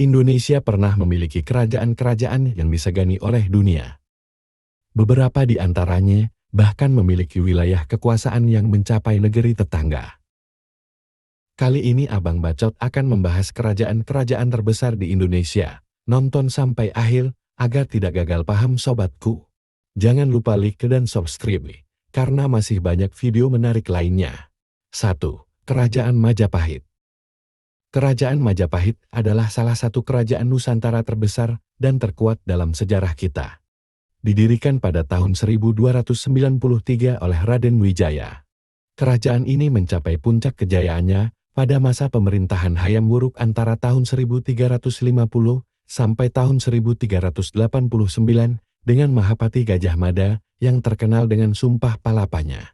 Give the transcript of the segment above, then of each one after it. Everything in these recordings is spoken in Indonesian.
Indonesia pernah memiliki kerajaan-kerajaan yang disegani oleh dunia. Beberapa di antaranya bahkan memiliki wilayah kekuasaan yang mencapai negeri tetangga. Kali ini Abang Bacot akan membahas kerajaan-kerajaan terbesar di Indonesia. Nonton sampai akhir agar tidak gagal paham sobatku. Jangan lupa like dan subscribe, karena masih banyak video menarik lainnya. 1. Kerajaan Majapahit. Kerajaan Majapahit adalah salah satu kerajaan Nusantara terbesar dan terkuat dalam sejarah kita. Didirikan pada tahun 1293 oleh Raden Wijaya. Kerajaan ini mencapai puncak kejayaannya pada masa pemerintahan Hayam Wuruk antara tahun 1350 sampai tahun 1389 dengan Mahapati Gajah Mada yang terkenal dengan Sumpah Palapanya.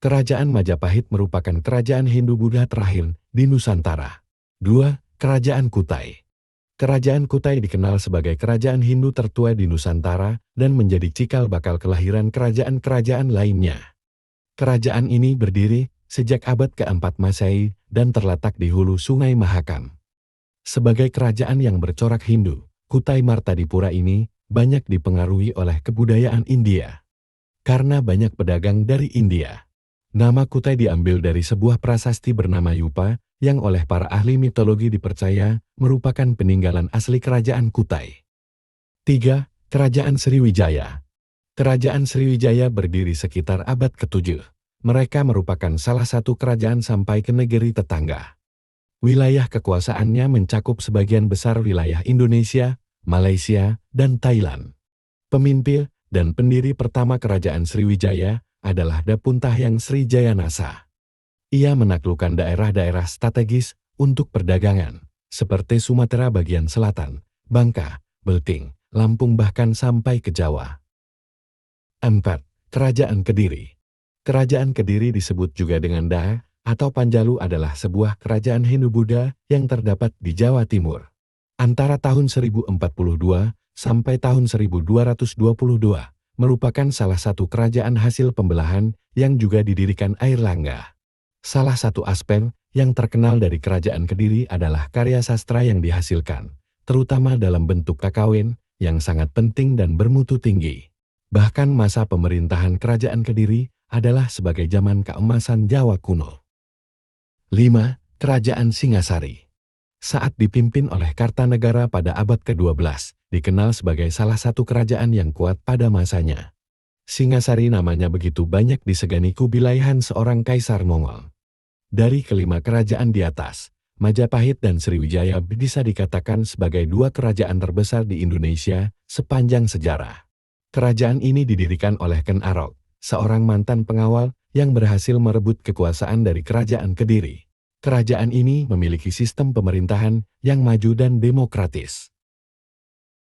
Kerajaan Majapahit merupakan kerajaan Hindu-Buddha terakhir di Nusantara. 2. Kerajaan Kutai. Kerajaan Kutai dikenal sebagai kerajaan Hindu tertua di Nusantara dan menjadi cikal bakal kelahiran kerajaan-kerajaan lainnya. Kerajaan ini berdiri sejak abad ke-4 Masehi dan terletak di hulu Sungai Mahakam. Sebagai kerajaan yang bercorak Hindu, Kutai Martadipura ini banyak dipengaruhi oleh kebudayaan India. Karena banyak pedagang dari India, nama Kutai diambil dari sebuah prasasti bernama Yupa yang oleh para ahli mitologi dipercaya merupakan peninggalan asli kerajaan Kutai. 3. Kerajaan Sriwijaya. Kerajaan Sriwijaya berdiri sekitar abad ke-7. Mereka merupakan salah satu kerajaan sampai ke negeri tetangga. Wilayah kekuasaannya mencakup sebagian besar wilayah Indonesia, Malaysia, dan Thailand. Pemimpin dan pendiri pertama kerajaan Sriwijaya adalah Dapuntahyang Srijayanasa. Ia menaklukkan daerah-daerah strategis untuk perdagangan, seperti Sumatera bagian selatan, Bangka, Belting, Lampung bahkan sampai ke Jawa. 4. Kerajaan Kediri. Kerajaan Kediri disebut juga dengan Da atau Panjalu adalah sebuah kerajaan Hindu-Buddha yang terdapat di Jawa Timur. Antara tahun 1042 sampai tahun 1222 merupakan salah satu kerajaan hasil pembelahan yang juga didirikan Airlangga. Salah satu aspek yang terkenal dari kerajaan Kediri adalah karya sastra yang dihasilkan, terutama dalam bentuk kakawin yang sangat penting dan bermutu tinggi. Bahkan masa pemerintahan kerajaan Kediri adalah sebagai zaman keemasan Jawa kuno. 5. Kerajaan Singasari. Saat dipimpin oleh Kartanegara pada abad ke-12, dikenal sebagai salah satu kerajaan yang kuat pada masanya. Singasari namanya begitu banyak disegani Kubilaihan seorang kaisar Mongol. Dari kelima kerajaan di atas, Majapahit dan Sriwijaya bisa dikatakan sebagai dua kerajaan terbesar di Indonesia sepanjang sejarah. Kerajaan ini didirikan oleh Ken Arok, seorang mantan pengawal yang berhasil merebut kekuasaan dari kerajaan Kediri. Kerajaan ini memiliki sistem pemerintahan yang maju dan demokratis.